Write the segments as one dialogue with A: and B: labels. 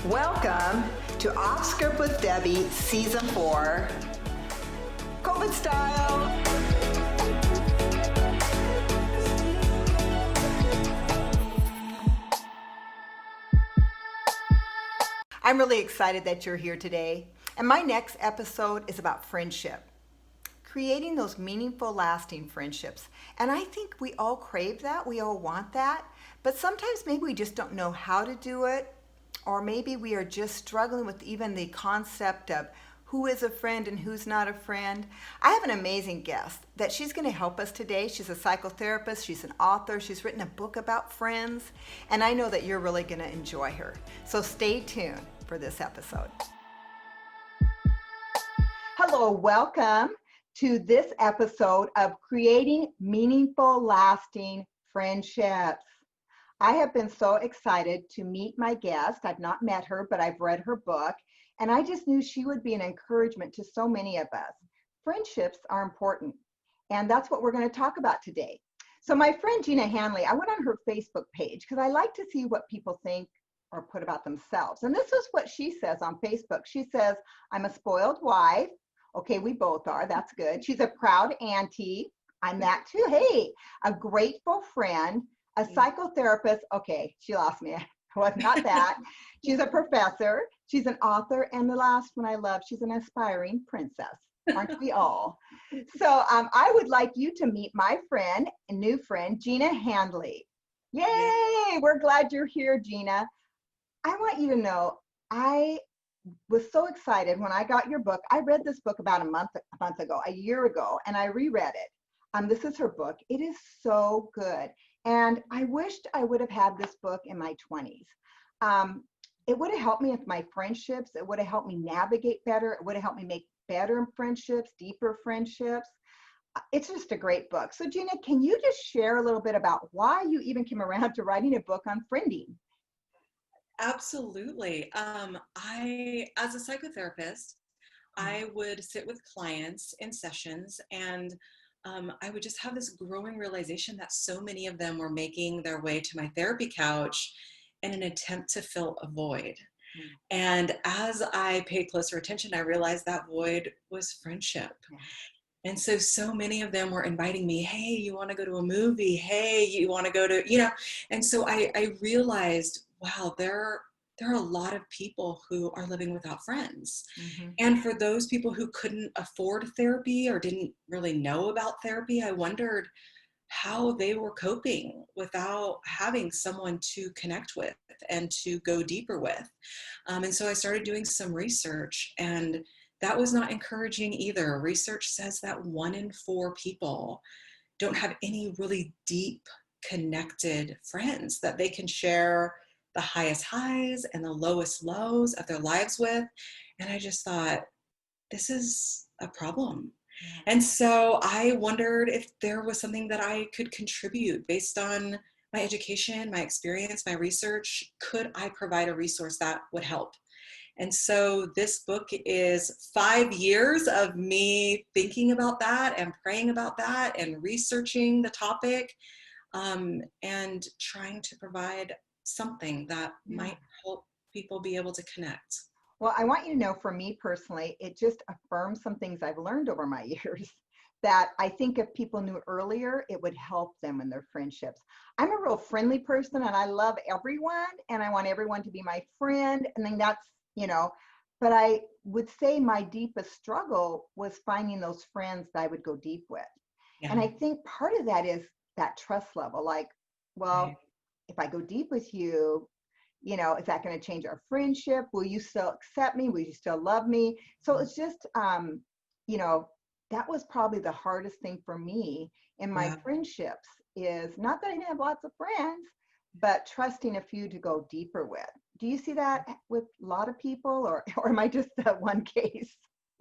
A: Welcome to Off Script with Debbie, Season 4, COVID style. I'm really excited that you're here today, and my next episode is about friendship. Creating those meaningful, lasting friendships. And I think we all crave that, we all want that, but sometimes maybe we just don't know how to do it, or maybe we are just struggling with even the concept of who is a friend and who's not a friend. I have an amazing guest that she's going to help us today. She's a psychotherapist, she's an author, she's written a book about friends, and I know that you're really going to enjoy her. So stay tuned for this episode. Hello, welcome to this episode of Creating Meaningful, Lasting Friendships. I have been so excited to meet my guest. I've not met her, but I've read her book, and I just knew she would be an encouragement to so many of us. Friendships are important, and that's what we're going to talk about today. So my friend Gina Handley, I went on her Facebook page because I like to see what people think or put about themselves. And this is what she says on Facebook. She says, I'm a spoiled wife. Okay, we both are. That's good. She's a proud auntie. I'm that too. Hey, a grateful friend, a psychotherapist. Okay, she lost me. Well, not that. She's a professor. She's an author. And the last one I love, she's an aspiring princess. Aren't we all? So I would like you to meet my friend, a new friend, Gina Handley. Yay! We're glad you're here, Gina. I want you to know, I was so excited when I got your book. I read this book about a year ago, and I reread it. This is her book. It is so good. And I wished I would have had this book in my 20s. It would have helped me with my friendships. It would have helped me navigate better. It would have helped me make better friendships, deeper friendships. It's just a great book. So Gina, can you just share a little bit about why you even came around to writing a book on friending?
B: Absolutely. As a psychotherapist, I would sit with clients in sessions, and I would just have this growing realization that so many of them were making their way to my therapy couch in an attempt to fill a void. And as I paid closer attention, I realized that void was friendship. And so many of them were inviting me, hey, you want to go to a movie? Hey, you want to go to, and so I realized, wow, there are a lot of people who are living without friends. And for those people who couldn't afford therapy or didn't really know about therapy, I wondered how they were coping without having someone to connect with and to go deeper with. And so I started doing some research, and that was not encouraging either. Research says that 1 in 4 people don't have any really deep, connected friends that they can share the highest highs and the lowest lows of their lives with. And I just thought, this is a problem. And so I wondered if there was something that I could contribute based on my education, my experience, my research. Could I provide a resource that would help? And so this book is 5 years of me thinking about that and praying about that and researching the topic, and trying to provide something that might help people be able to connect.
A: Well, I want you to know, for me personally, it just affirms some things I've learned over my years that I think if people knew earlier, it would help them in their friendships. I'm a real friendly person, and I love everyone, and I want everyone to be my friend. And then that's, but I would say my deepest struggle was finding those friends that I would go deep with. And I think part of that is that trust level. Like, well, if I go deep with you, is that going to change our friendship? Will you still accept me? Will you still love me? So it's just, that was probably the hardest thing for me in my friendships, is not that I didn't have lots of friends, but trusting a few to go deeper with. Do you see that with a lot of people, or am I just one case?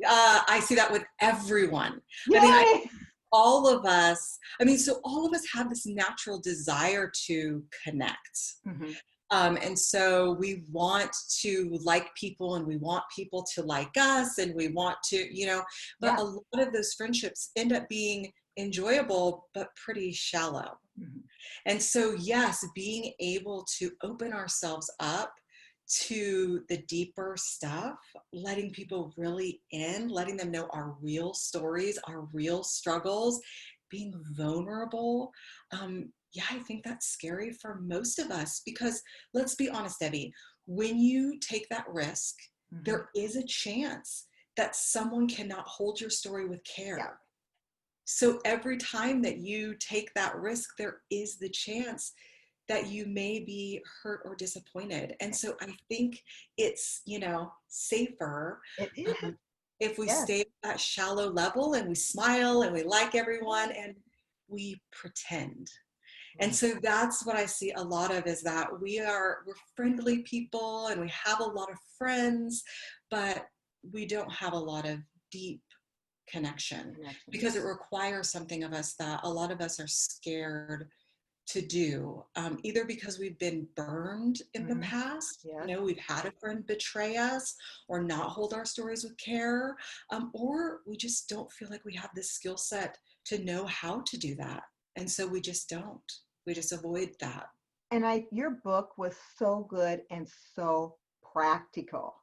B: I see that with everyone.
A: Yay!
B: All of us have this natural desire to connect. And so we want to like people, and we want people to like us, and we want to, but a lot of those friendships end up being enjoyable, but pretty shallow. And so, yes, being able to open ourselves up to the deeper stuff, letting people really in, letting them know our real stories, our real struggles, being vulnerable. Yeah, I think that's scary for most of us because let's be honest, Debbie, when you take that risk, there is a chance that someone cannot hold your story with care.
A: Yeah.
B: So every time that you take that risk, there is the chance that you may be hurt or disappointed. And so I think it's, safer
A: It is.
B: if we
A: Yes.
B: stay at that shallow level and we smile and we like everyone and we pretend. And so that's what I see a lot of is that we're friendly people and we have a lot of friends, but we don't have a lot of deep connection because it requires something of us that a lot of us are scared to do, either because we've been burned in the past, we've had a friend betray us or not hold our stories with care, or we just don't feel like we have this skill set to know how to do that. And so we just don't. We just avoid that.
A: And your book was so good and so practical.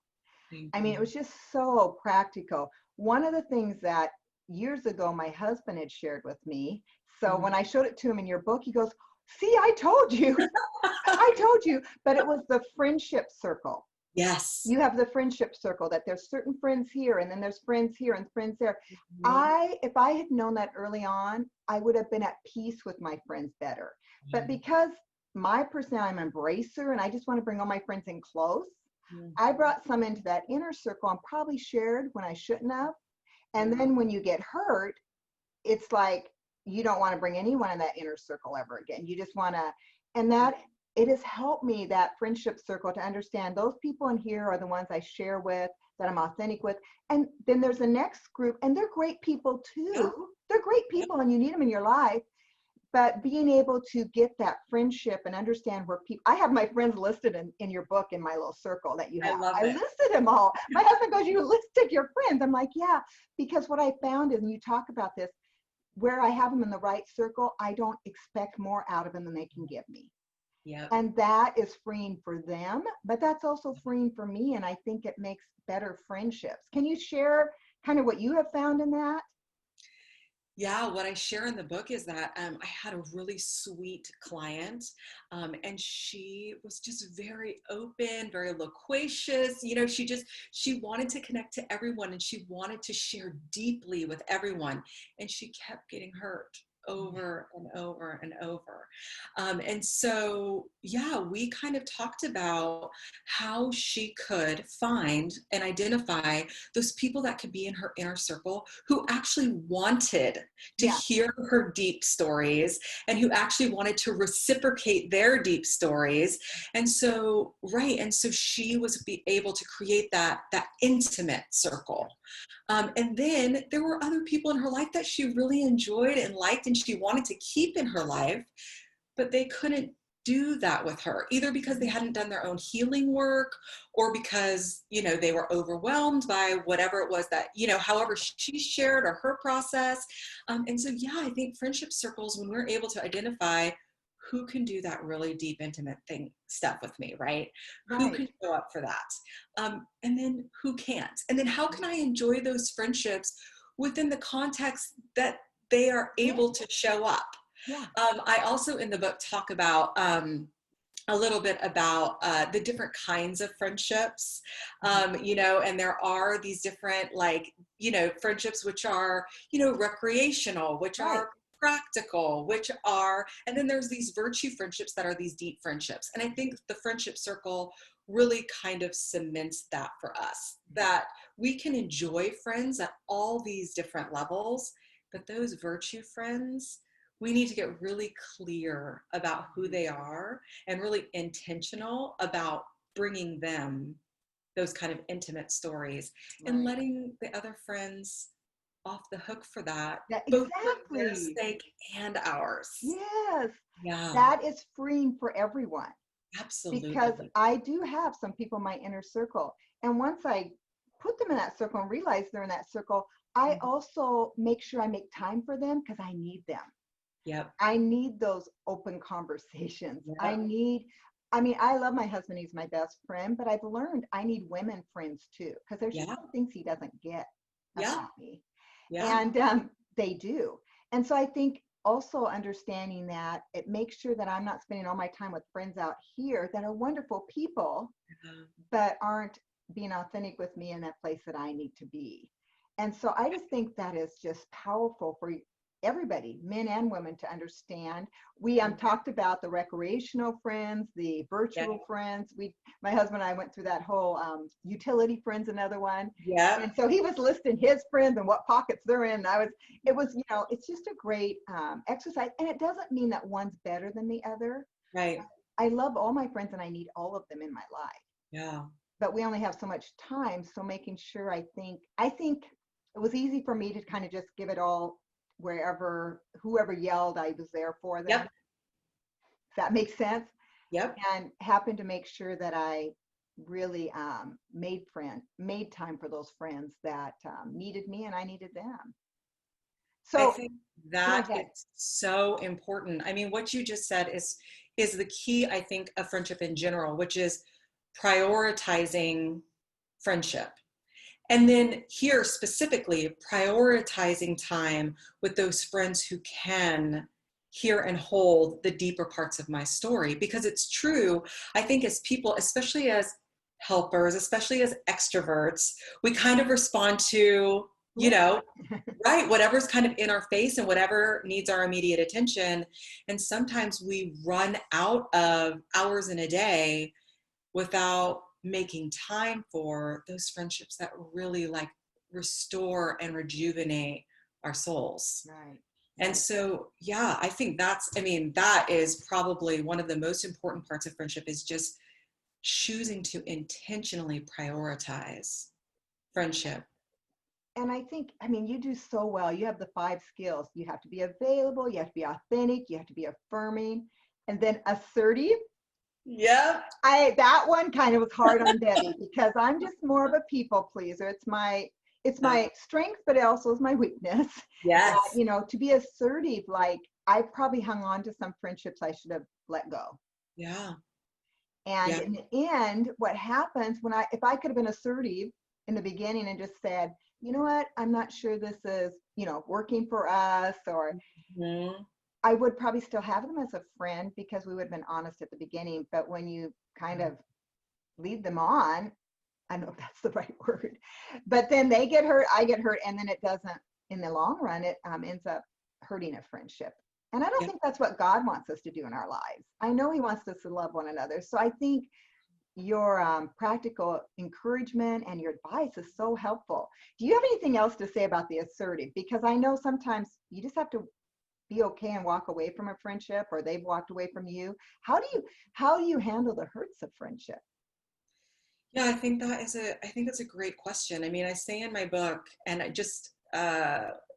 A: I mean, it was just so practical. One of the things that years ago my husband had shared with me, so when I showed it to him in your book, he goes, "See, I told you." I told you. But it was the friendship circle.
B: Yes.
A: You have the friendship circle that there's certain friends here and then there's friends here and friends there. If I had known that early on, I would have been at peace with my friends better. But because my personality, I'm an embracer and I just want to bring all my friends in close, I brought some into that inner circle and probably shared when I shouldn't have. And then when you get hurt, it's like you don't want to bring anyone in that inner circle ever again. You just want to, and that it has helped me, that friendship circle, to understand those people in here are the ones I share with, that I'm authentic with. And then there's the next group, and they're great people too. Yeah. They're great people and you need them in your life. But being able to get that friendship and understand where people, I have my friends listed in your book in my little circle that you have. I listed them all. My husband goes, "You listed your friends." I'm like, yeah, because what I found is, and you talk about this, where I have them in the right circle, I don't expect more out of them than they can give me.
B: Yeah.
A: And that is freeing for them, but that's also freeing for me. And I think it makes better friendships. Can you share kind of what you have found in that?
B: Yeah, what I share in the book is that I had a really sweet client, and she was just very open, very loquacious. She wanted to connect to everyone and she wanted to share deeply with everyone. And she kept getting hurt over and over and over. And so, yeah, we kind of talked about how she could find and identify those people that could be in her inner circle who actually wanted to hear her deep stories and who actually wanted to reciprocate their deep stories. And so, and so she was able to create that intimate circle. And then there were other people in her life that she really enjoyed and liked and she wanted to keep in her life, but they couldn't do that with her, either because they hadn't done their own healing work or because, they were overwhelmed by whatever it was that, however she shared or her process. And so, I think friendship circles, when we're able to identify who can do that really deep, intimate stuff with me, right? Who can show up for that? And then who can't? And then how can I enjoy those friendships within the context that they are able to show up?
A: Yeah.
B: I also in the book talk about a little bit about the different kinds of friendships, and there are these different friendships which are, recreational, which are practical, and then there's these virtue friendships that are these deep friendships. And I think the friendship circle really kind of cements that for us, that we can enjoy friends at all these different levels, but those virtue friends, we need to get really clear about who they are and really intentional about bringing them those kind of intimate stories and letting the other friends off the hook for that, both for their sake and ours.
A: Yes.
B: Yeah.
A: That is freeing for everyone.
B: Absolutely.
A: Because I do have some people in my inner circle. And once I put them in that circle and realize they're in that circle, I also make sure I make time for them because I need them.
B: Yep.
A: I need those open conversations. Yep. I mean, I love my husband. He's my best friend, but I've learned I need women friends too, because there's just
B: Yeah.
A: some things he doesn't get
B: Yeah.
A: about me.
B: Yeah.
A: And they do. And so I think also understanding that it makes sure that I'm not spending all my time with friends out here that are wonderful people, but aren't being authentic with me in that place that I need to be. And so I just think that is just powerful for everybody, men and women, to understand. We talked about the recreational friends, the
B: Yeah.
A: virtual friends. My husband and I went through that whole utility friends, another one.
B: Yeah.
A: And so he was listing his friends and what pockets they're in. It was, it's just a great exercise. And it doesn't mean that one's better than the other.
B: Right.
A: I love all my friends and I need all of them in my life.
B: Yeah.
A: But we only have so much time. So making sure, I think it was easy for me to kind of just give it all whoever yelled, I was there for them.
B: Yep.
A: If that makes sense.
B: Yep.
A: And happened to make sure that I really made time for those friends that needed me and I needed them.
B: I
A: So
B: think that is so important. I mean, what you just said is the key, I think, of friendship in general, which is prioritizing friendship. And then here specifically, prioritizing time with those friends who can hear and hold the deeper parts of my story. Because it's true, I think as people, especially as helpers, especially as extroverts, we kind of respond to, right, whatever's kind of in our face and whatever needs our immediate attention. And sometimes we run out of hours in a day without making time for those friendships that really like restore and rejuvenate our souls.
A: right.
B: And so, yeah, I think that is probably one of the most important parts of friendship, is just choosing to intentionally prioritize friendship.
A: And I think, you do so well. You have the 5 skills. You have to be available, you have to be authentic, you have to be affirming, and then assertive.
B: Yeah.
A: That one kind of was hard on Debbie because I'm just more of a people pleaser. It's my strength, but it also is my weakness.
B: Yes.
A: To be assertive, like I probably hung on to some friendships I should have let go.
B: Yeah.
A: And in the end, what happens if I could have been assertive in the beginning and just said, you know what, I'm not sure this is, working for us, or I would probably still have them as a friend because we would have been honest at the beginning. But when you kind of lead them on, I don't know if that's the right word, but then they get hurt, I get hurt, and then it doesn't, in the long run, it ends up hurting a friendship. And I don't think that's what God wants us to do in our lives. I know he wants us to love one another. So I think your practical encouragement and your advice is so helpful. Do you have anything else to say about the assertive? Because I know sometimes you just have to be okay and walk away from a friendship, or they've walked away from you. How do you handle the hurts of friendship?
B: Yeah, I think that's a great question. I mean, I say in my book, and I just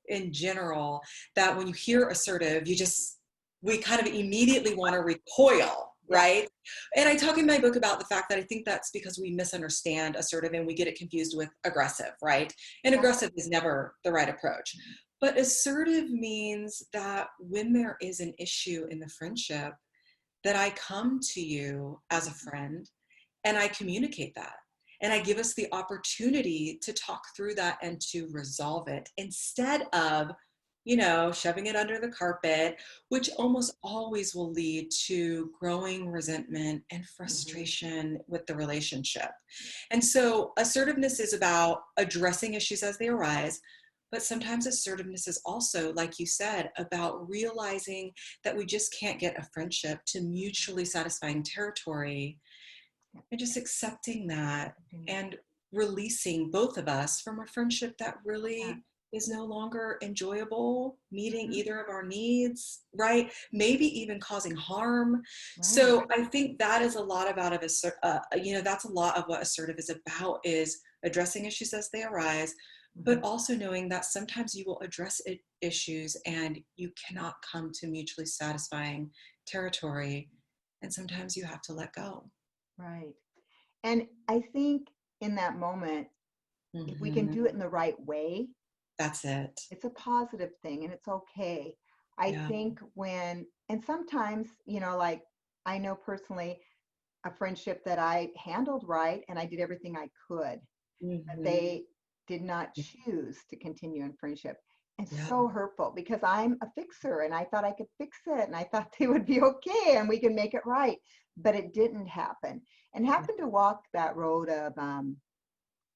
B: in general, that when you hear assertive, we kind of immediately want to recoil, right? And I talk in my book about the fact that I think that's because we misunderstand assertive and we get it confused with aggressive, right? And aggressive is never the right approach. But assertive means that when there is an issue in the friendship, that I come to you as a friend and I communicate that. And I give us the opportunity to talk through that and to resolve it, instead of, shoving it under the carpet, which almost always will lead to growing resentment and frustration with the relationship. And so assertiveness is about addressing issues as they arise. But sometimes assertiveness is also, like you said, about realizing that we just can't get a friendship to mutually satisfying territory, and just accepting that and releasing both of us from a friendship that really is no longer enjoyable, meeting either of our needs, right? Maybe even causing harm. Right. So I think that is a lot that's a lot of what assertive is about, is addressing issues as they arise, but also knowing that sometimes you will address issues and you cannot come to mutually satisfying territory. And sometimes you have to let go.
A: Right. And I think in that moment, if we can do it in the right way,
B: that's it.
A: It's a positive thing and it's okay. I think and sometimes, like I know personally, a friendship that I handled right and I did everything I could, but
B: Mhm.
A: they did not choose to continue in friendship. And
B: Yeah.
A: so hurtful because I'm a fixer and I thought I could fix it and I thought they would be okay and we can make it right. But it didn't happen. And happened to walk that road of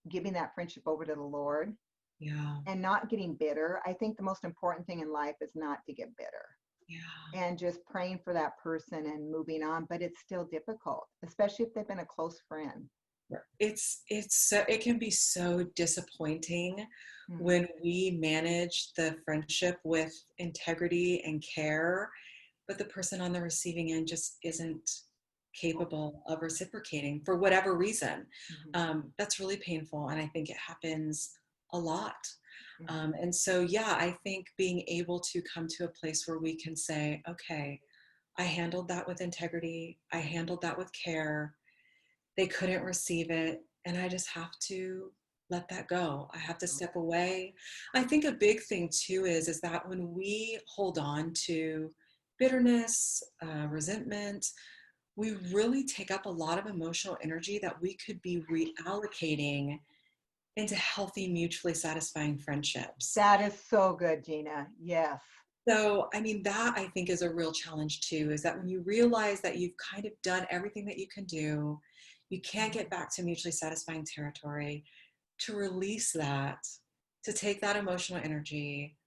A: giving that friendship over to the Lord
B: Yeah.
A: and not getting bitter. I think the most important thing in life is not to get bitter
B: Yeah.
A: and just praying for that person and moving on. But it's still difficult, especially if they've been a close friend.
B: It can be so disappointing
A: Mhm.
B: when we manage the friendship with integrity and care, but the person on the receiving end just isn't capable of reciprocating for whatever reason.
A: Mhm.
B: That's really painful, and I think it happens a lot.
A: Mhm.
B: And so, yeah, I think being able to come to a place where we can say, okay, I handled that with integrity, I handled that with care, they couldn't receive it, and I just have to let that go. I have to step away. I think a big thing too is that when we hold on to bitterness, resentment, we really take up a lot of emotional energy that we could be reallocating into healthy, mutually satisfying friendships.
A: That is so good, Gina. Yes.
B: So, I mean, that I think is a real challenge too, is that when you realize that you've kind of done everything that you can do, you can't get back to mutually satisfying territory, to release that, to take that emotional energy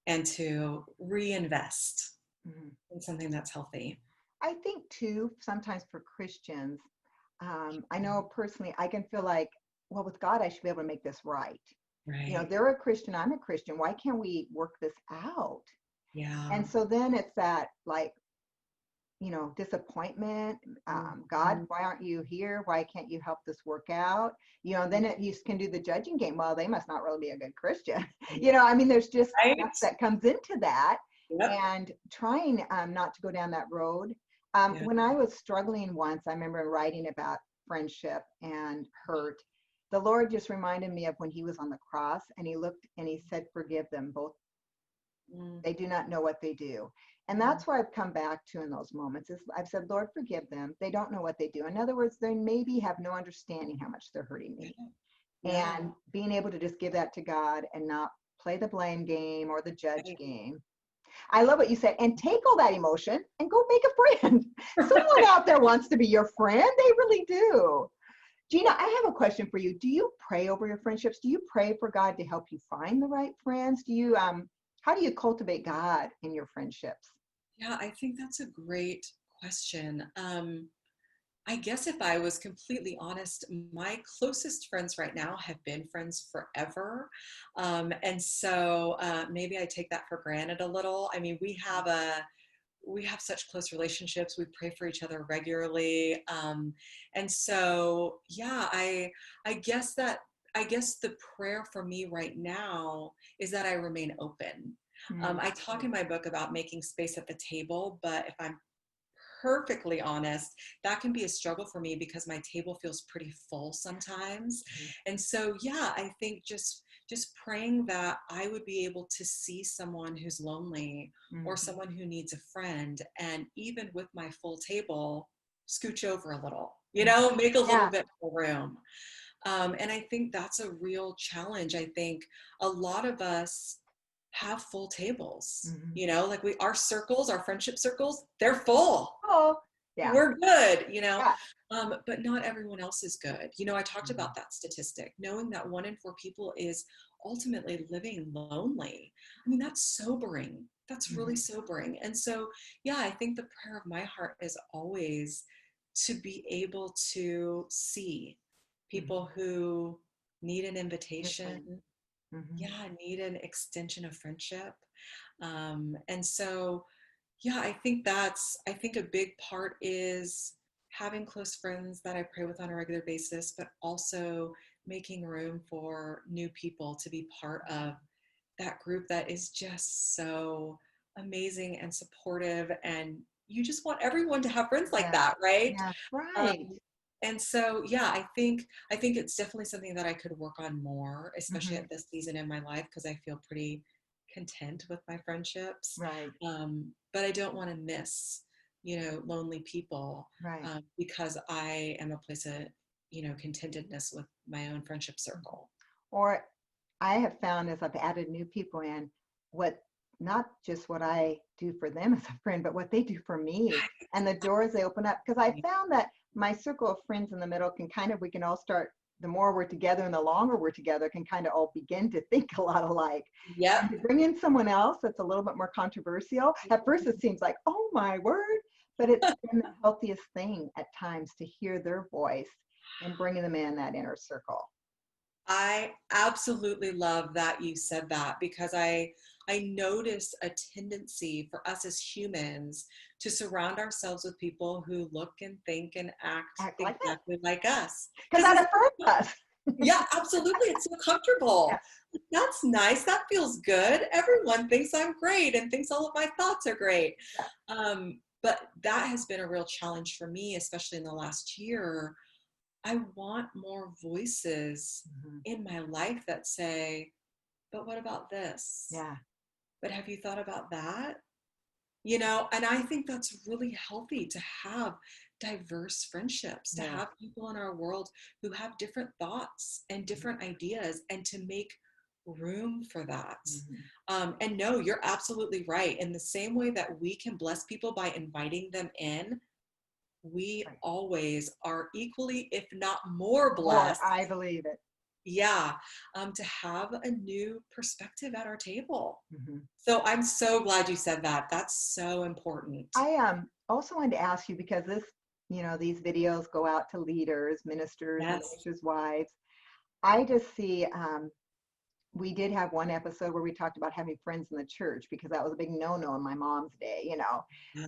B: and to reinvest
A: Mhm.
B: in something that's healthy.
A: I think too, sometimes for Christians, I know personally, I can feel like, well, with God, I should be able to make this right. You know,
B: Right.
A: they're a Christian, I'm a Christian. Why can't we work this out?
B: Yeah.
A: And so then it's that like, disappointment. God,
B: Mhm.
A: why aren't you here? Why can't you help this work out? Then you can do the judging game. Well, they must not really be a good Christian. I mean, there's just stuff
B: Right?
A: that comes into that,
B: Yep.
A: and trying not to go down that road.
B: Yeah.
A: When I was struggling once, I remember writing about friendship and hurt. The Lord just reminded me of when he was on the cross and he looked and he said, forgive them both.
B: Mm,
A: They do not know what they do. And
B: mm,
A: that's why I've come back to in those moments is I've said, Lord, forgive them. They don't know what they do. In other words, they maybe have no understanding how much they're hurting
B: yeah.
A: me.
B: Yeah.
A: And being able to just give that to God and not play the blame game or the judge
B: Right.
A: game. I love what you said. And take all that emotion and go make a friend. Someone out there wants to be your friend. They really do. Gina, I have a question for you. Do you pray over your friendships? Do you pray for God to help you find the right friends? How do you cultivate God in your friendships?
B: Yeah, I think that's a great question. I guess if I was completely honest, my closest friends right now have been friends forever. And so maybe I take that for granted a little. I mean, we have such close relationships. We pray for each other regularly. And so, yeah, I guess the prayer for me right now is that I remain open.
A: Mm,
B: I talk in my book about making space at the table, but if I'm perfectly honest, that can be a struggle for me because my table feels pretty full sometimes.
A: mhm,
B: And so, yeah, I think just praying that I would be able to see someone who's lonely or
A: mhm.
B: someone who needs a friend, and even with my full table, scooch over a little,
A: Mm.
B: make a little
A: Yeah.
B: bit more room. And I think that's a real challenge. I think a lot of us have full tables,
A: Mhm.
B: like our circles, our friendship circles, they're full.
A: Oh, yeah.
B: We're good,
A: Yeah.
B: but not everyone else is good. I talked
A: Mhm,
B: about that statistic, knowing that 1 in 4 people is ultimately living lonely. I mean, that's sobering. That's really
A: mhm,
B: sobering. And so, yeah, I think the prayer of my heart is always to be able to see
A: mhm.
B: people who need an
A: Need a friend.
B: invitation,
A: Mhm,
B: yeah, need an extension of friendship. And so, yeah, I think a big part is having close friends that I pray with on a regular basis, but also making room for new people to be part of that group that is just so amazing and supportive. And you just want everyone to have friends like
A: yeah.
B: that, right?
A: Yeah. Right.
B: Um, and so, yeah, I think it's definitely something that I could work on more, especially
A: Mhm,
B: at this season in my life, because I feel pretty content with my friendships.
A: right.
B: But I don't want to miss lonely people,
A: Right.
B: because I am a place of, contentedness with my own friendship circle.
A: Or I have found as I've added new people in, what not just what I do for them as a friend, but what they do for me and the doors they open up. Because I found that my circle of friends in the middle we can all start, the more we're together and the longer we're together, can kind of all begin to think a lot alike.
B: Yep.
A: And to bring in someone else that's a little bit more controversial, at first it seems like, oh my word, but it's been the healthiest thing at times to hear their voice and bringing them in that inner circle.
B: I absolutely love that you said that, because I notice a tendency for us as humans to surround ourselves with people who look and think and act
A: Act like that.
B: exactly like us.
A: Because that affirms us.
B: Yeah, absolutely. It's so comfortable. That's nice. That feels good. Everyone thinks I'm great and thinks all of my thoughts are great. But that has been a real challenge for me, especially in the last year. I want more voices in my life that say, but what about this?
A: Yeah.
B: But have you thought about that? And I think that's really healthy to have diverse friendships, to have people in our world who have different thoughts and different ideas, and to make room for that. And no, you're absolutely right. In the same way that we can bless people by inviting them in, we always are equally, if not more, blessed.
A: I believe it.
B: Yeah, to have a new perspective at our table. So I'm so glad you said that. That's so important.
A: I also wanted to ask you, because these videos go out to leaders, ministers, ministers' wives. I just see, we did have one episode where we talked about having friends in the church, because that was a big no-no in my mom's day,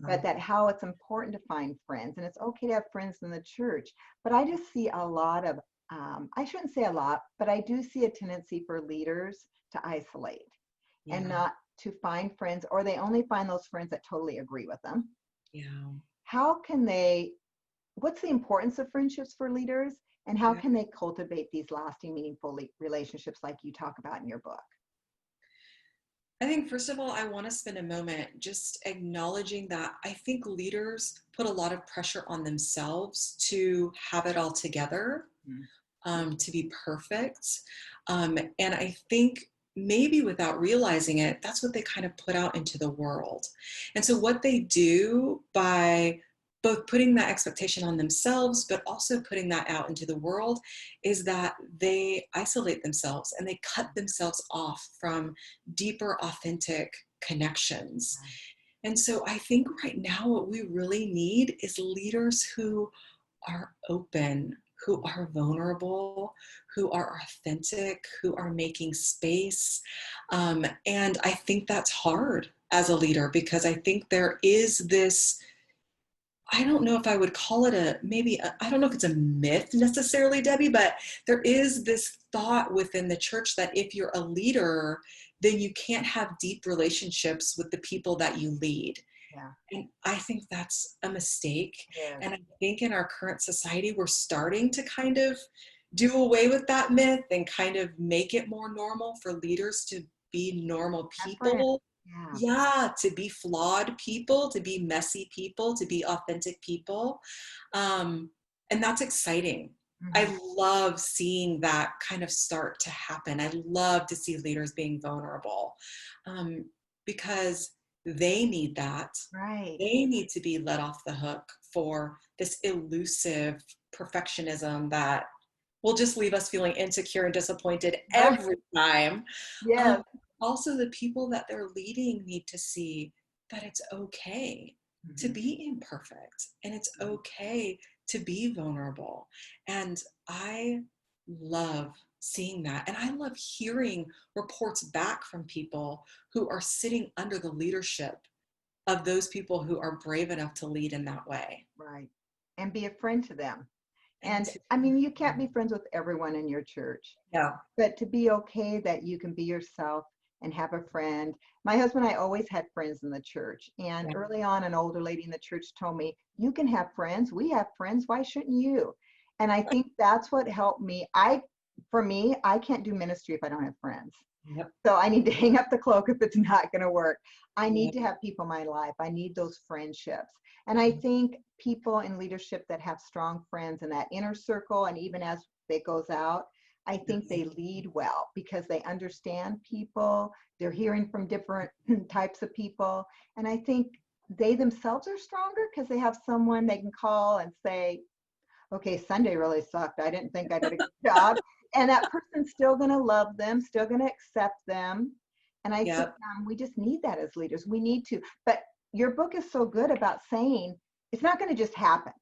A: but that how it's important to find friends, and it's okay to have friends in the church. But I just see a lot of, I shouldn't say a lot, but I do see a tendency for leaders to isolate and not to find friends, or they only find those friends that totally agree with them. How can what's the importance of friendships for leaders? And how can they cultivate these lasting, meaningful relationships like you talk about in your book?
B: I think, first of all, I want to spend a moment just acknowledging that I think leaders put a lot of pressure on themselves to have it all together, to be perfect. And I think maybe without realizing it, that's what they kind of put out into the world. And so what they do by both putting that expectation on themselves, but also putting that out into the world, is that they isolate themselves and they cut themselves off from deeper, authentic connections. And so I think right now what we really need is leaders who are open, who are vulnerable, who are authentic, who are making space. And I think that's hard as a leader, because I think there is this, I don't know if I would call it I don't know if it's a myth necessarily, Debbie, but there is this thought within the church that if you're a leader, then you can't have deep relationships with the people that you lead. And I think that's a mistake. And I think in our current society, we're starting to kind of do away with that myth and kind of make it more normal for leaders to be normal people. To be flawed people, to be messy people, to be authentic people. And that's exciting. I love seeing that kind of start to happen. I love to see leaders being vulnerable, because they need that. They need to be let off the hook for this elusive perfectionism that will just leave us feeling insecure and disappointed every time. Also, the people that they're leading need to see that it's okay to be imperfect, and it's okay to be vulnerable. And I love seeing that. And I love hearing reports back from people who are sitting under the leadership of those people who are brave enough to lead in that way.
A: And be a friend to them. And I mean, you can't be friends with everyone in your church. But to be okay that you can be yourself and have a friend. My husband and I always had friends in the church. And early on, an older lady in the church told me, you can have friends. We have friends. Why shouldn't you? And I think that's what helped me. For me, I can't do ministry if I don't have friends.
B: Yep.
A: So I need to hang up the cloak if it's not going to work. I need
B: Yep.
A: to have people in my life. I need those friendships. And I think people in leadership that have strong friends in that inner circle, and even as it goes out, I think they lead well because they understand people. They're hearing from different types of people. And I think they themselves are stronger because they have someone they can call and say, okay, Sunday really sucked. I didn't think I did a good job. And that person's still going to love them, still going to accept them. And I think
B: Yep.
A: we just need that as leaders. We need to. But your book is so good about saying it's not going to just happen.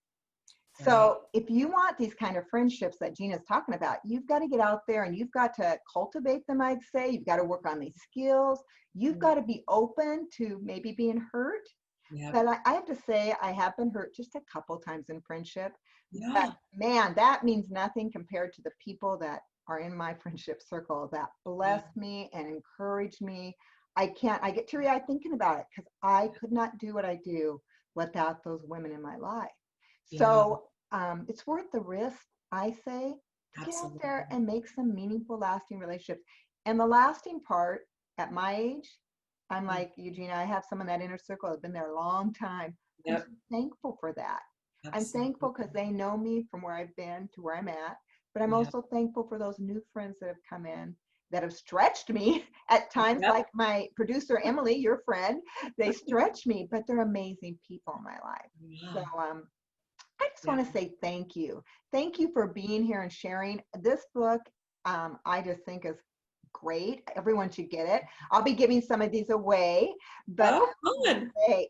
B: Right.
A: So if you want these kind of friendships that Gina's talking about, you've got to get out there and you've got to cultivate them, I'd say. You've got to work on these skills. You've got to be open to maybe being hurt.
B: Yep.
A: But I have to say, I have been hurt just a couple times in friendship.
B: Yeah.
A: But man, that means nothing compared to the people that are in my friendship circle that bless me and encourage me. I get teary-eyed thinking about it because I could not do what I do without those women in my life. So it's worth the risk, I say, to get out there and make some meaningful, lasting relationships. And the lasting part, at my age, I'm like Eugenia, I have some in that inner circle that's been there a long time.
B: Yep.
A: I'm so thankful for that.
B: Absolutely.
A: I'm thankful because they know me from where I've been to where I'm at. But I'm also thankful for those new friends that have come in that have stretched me at times, like my producer, Emily, your friend. They stretch me, but they're amazing people in my life. So I just want to say thank you. Thank you for being here and sharing. This book, I just think is great. Everyone should get it. I'll be giving some of these away, but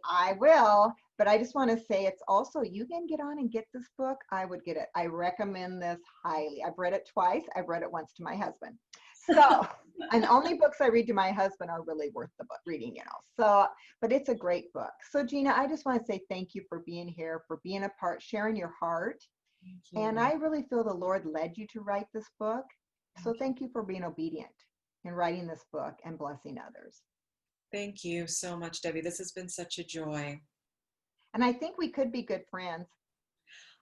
A: I will. But I just want to say it's also, you can get on and get this book. I would get it. I recommend this highly. I've read it twice. I've read it once to my husband. So, and only books I read to my husband are really worth the book reading, So, but it's a great book. So Gina, I just want to say thank you for being here, for being a part, sharing your heart. And I really feel the Lord led you to write this book. So thank you for being obedient in writing this book and blessing others.
B: Thank you so much, Debbie. This has been such a joy.
A: And I think we could be good friends.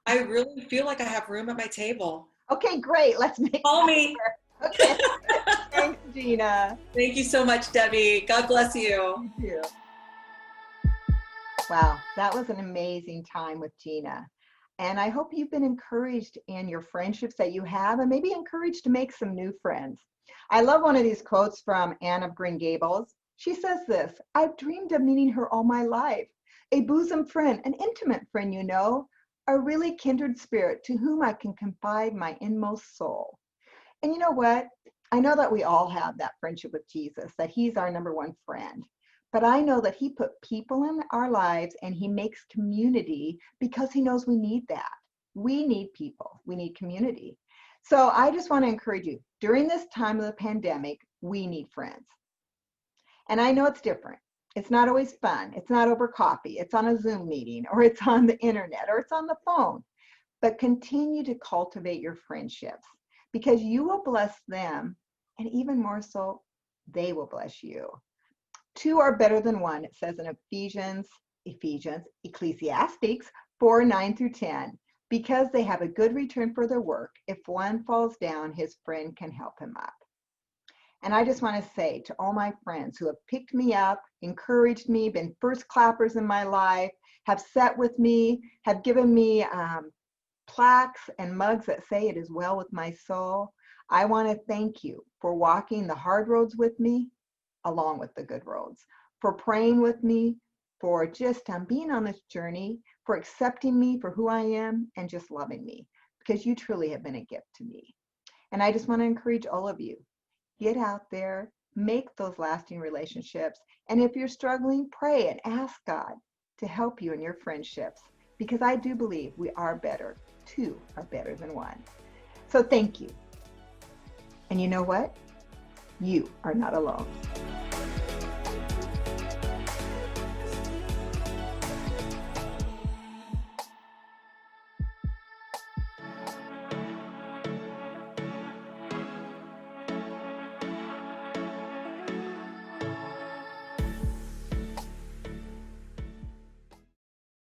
B: I really feel like I have room at my table.
A: Okay, great. Let's make
B: Call me.
A: Okay. Thanks, Gina.
B: Thank you so much, Debbie. God bless you.
A: You too. Wow, that was an amazing time with Gina. And I hope you've been encouraged in your friendships that you have and maybe encouraged to make some new friends. I love one of these quotes from Anne of Green Gables. She says this, "I've dreamed of meeting her all my life. A bosom friend, an intimate friend, a really kindred spirit to whom I can confide my inmost soul." And you know what? I know that we all have that friendship with Jesus, that he's our number one friend. But I know that he put people in our lives and he makes community because he knows we need that. We need people. We need community. So I just want to encourage you, during this time of the pandemic, we need friends. And I know it's different. It's not always fun. It's not over coffee. It's on a Zoom meeting, or it's on the internet, or it's on the phone. But continue to cultivate your friendships because you will bless them, and even more so, they will bless you. Two are better than one, it says in Ecclesiastes 4:9-10, because they have a good return for their work. If one falls down, his friend can help him up. And I just want to say to all my friends who have picked me up, encouraged me, been first clappers in my life, have sat with me, have given me plaques and mugs that say it is well with my soul. I want to thank you for walking the hard roads with me, along with the good roads, for praying with me, for just being on this journey, for accepting me for who I am, and just loving me, because you truly have been a gift to me. And I just want to encourage all of you, get out there, make those lasting relationships. And if you're struggling, pray and ask God to help you in your friendships, because I do believe we are better. Two are better than one. So thank you. And you know what? You are not alone.